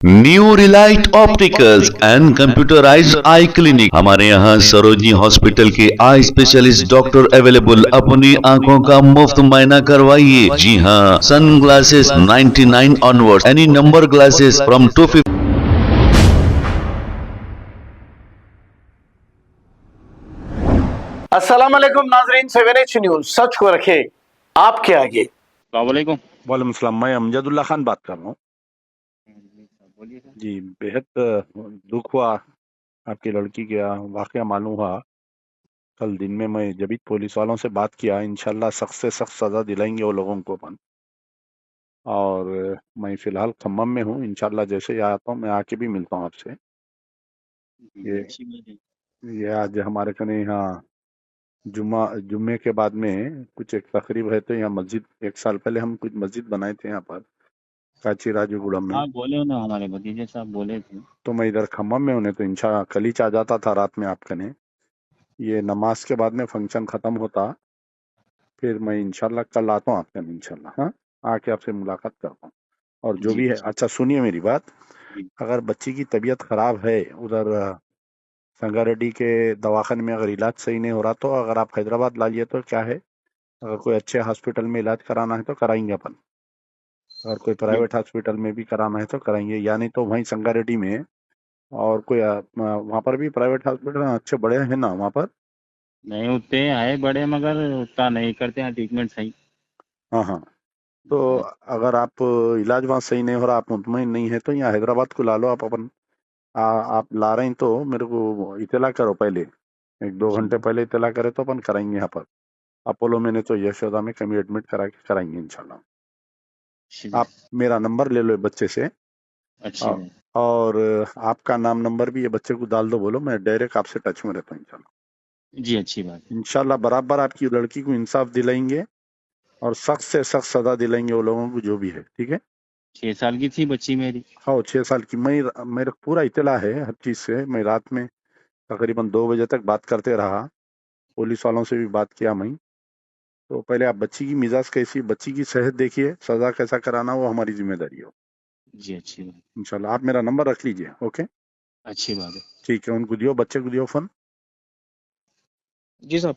New Relight opticals and computerised I clinic. हमारे यहाँ Sarojini hospital के आई स्पेशलिस्ट डॉक्टर अवेलेबल। अपनी आंखों का मुफ्त मुआयना करवाइए। जी हाँ, sun glasses 99 onward, any number glasses from 250। अस्सलाम वालेकुम नाजरीन, 7H न्यूज सच को रखे आपके आगे। वालेकुम सलाम। मैं अमजदुल्ला खान बात कर रहा हूँ बोलिए सर। जी। बेहद दुख हुआ, आपकी लड़की का वाकया मालूम हुआ कल दिन में। मैं जब भी पुलिस वालों से बात किया, इंशाल्लाह सख्त से सख्त सजा दिलाएंगे वो लोगों को अपन। और मैं फिलहाल खम्मम में हूँ, इंशाल्लाह जैसे ही आता हूँ मैं आके भी मिलता हूँ आपसे। ये आज हमारे कने यहाँ जुम्मे के बाद में कुछ एक तकरीब है, तो यहाँ मस्जिद 1 साल पहले हम कुछ मस्जिद बनाए थे यहाँ पर काची राजूगुड़म में। हाँ बोले ना, हमारे भतीजे साहब बोले थे। तो मैं इधर खम्मम में हूँ, तो इंशाल्लाह कल ही आ जाता था रात में आपके ने। ये नमाज के बाद में फंक्शन खत्म होता, फिर मैं इंशाल्लाह कल आता हूँ आपके, इंशाल्लाह हाँ आके आपसे मुलाकात करता हूँ। और जो जी भी है, अच्छा सुनिए मेरी बात। जी। अगर बच्ची की तबीयत खराब है उधर संगारेड्डी के दवाखाने में, अगर इलाज सही नहीं हो रहा, तो अगर आप हैदराबाद लाइए तो क्या है, अगर कोई अच्छे हॉस्पिटल में इलाज कराना है तो कराएंगे अपन। अगर कोई प्राइवेट हॉस्पिटल में भी कराना है तो कराएंगे, या नहीं तो वहीं संगारेड्डी में और कोई वहाँ पर भी प्राइवेट हॉस्पिटल अच्छे बड़े हैं ना वहाँ पर। नहीं उतने आए बड़े, मगर उतना नहीं करते हैं ट्रीटमेंट सही। हाँ हाँ, तो अगर आप इलाज वहाँ सही नहीं हो रहा, आप मुतमईन नहीं है, तो यहाँ हैदराबाद को ला लो आप अपन। आप ला रहे हैं तो मेरे को इतला करो पहले, 1-2 घंटे पहले इतला करे तो अपन कराएंगे यहाँ पर अपोलो में, नहीं तो यशोदा में कभी एडमिट करा के कराएंगे इंशाल्लाह। आप मेरा नंबर ले लो बच्चे से, अच्छी बात। और आपका नाम नंबर भी ये बच्चे को डाल दो, बोलो मैं डायरेक्ट आपसे टच में रहता हूँ इंशाल्लाह। जी अच्छी बात। इंशाल्लाह बराबर आपकी लड़की को इंसाफ दिलाएंगे और सख्त से सख्त सजा दिलाएंगे वो लोगों को जो भी है, ठीक है। 6 साल की थी बच्ची मेरी। हाँ 6 साल की। मेरे पूरा इतला है हर चीज से। मैं रात में तकरीबन 2 बजे तक बात करते रहा, पुलिस वालों से भी बात किया मैं। तो पहले आप बच्ची की मिजाज कैसी, बच्ची की सेहत देखिए, सजा कैसा कराना वो हमारी जिम्मेदारी हो जी अच्छी बात। इंशाल्लाह। आप मेरा नंबर रख लीजिए, ओके। अच्छी बात है। ठीक है, उनको दियो, बच्चे को दियो फोन। जी साहब।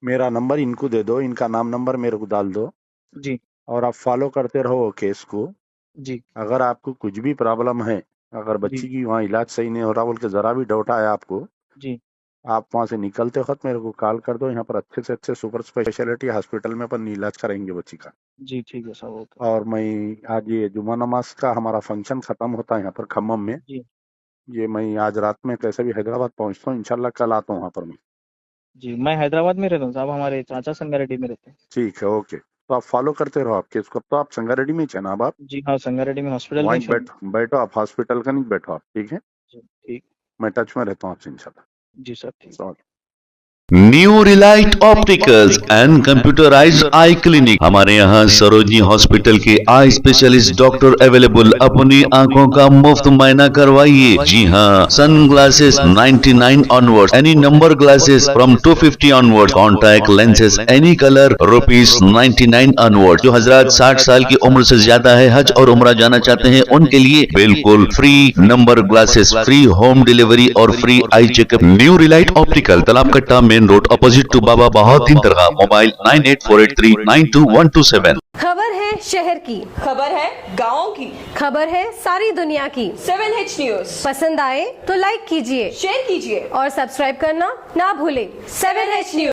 मेरा नंबर इनको दे दो, इनका नाम नंबर मेरे को डाल दो, जी और आप फॉलो करते रहो केस को। जी अगर आपको कुछ भी प्रॉब्लम है, अगर बच्ची की वहाँ इलाज सही नहीं हो रहा बोल के जरा भी डाउट आया आपको, जी आप वहाँ से निकलते वक्त मेरे को कॉल कर दो। यहाँ पर अच्छे से अच्छे सुपर स्पेशलिटी हॉस्पिटल में अपन इलाज कराएंगे बच्ची का। जी ठीक है साहब, ओके। और मैं आज ये जुमा नमाज का हमारा फंक्शन खत्म होता है यहाँ पर खम्मम में, जी ये मैं आज रात में कैसे भी हैदराबाद पहुँचता हूँ, इंशाल्लाह कल आता हूँ वहाँ पर मैं। जी, मैं हैदराबाद में रहता हूँ साहब, हमारे चाचा संगारेड्डी में रहते हैं। ठीक है, ओके। तो आप फॉलो करते रहो आपके इसको। तो आप संगारेड्डी में ही है ना अब आप? जी हाँ, संगारेड्डी में हॉस्पिटल में वहीं ही है। बैठो आप, हॉस्पिटल का नहीं बैठो आप, ठीक है। जी ठीक। मैं टच में रहता हूँ आपसे इंशाल्लाह। जी सर ठीक। Sorry. New Relight opticals and computerised I clinic. हमारे यहाँ सरोजनी हॉस्पिटल के आई स्पेशलिस्ट डॉक्टर अवेलेबल। अपनी आंखों का मुफ्त मुआयना करवाइए। जी हाँ, sun glasses 99 onward, any number glasses from 250 onward, contact lenses any colour ₹99 onward. जो हजरात 60 साल की उम्र से ज्यादा है, हज और उम्रा जाना चाहते हैं, उनके लिए बिल्कुल free number glasses, free home delivery और free eye checkup. New Relight Optical, Talab Katta, main road, opposite to Baba Bahauddin दरगाह। मोबाइल 9848392127। खबर है शहर की, खबर है गाँव की, खबर है सारी दुनिया की। 7H न्यूज पसंद आए तो लाइक कीजिए, शेयर कीजिए और सब्सक्राइब करना ना भूलें। 7H news.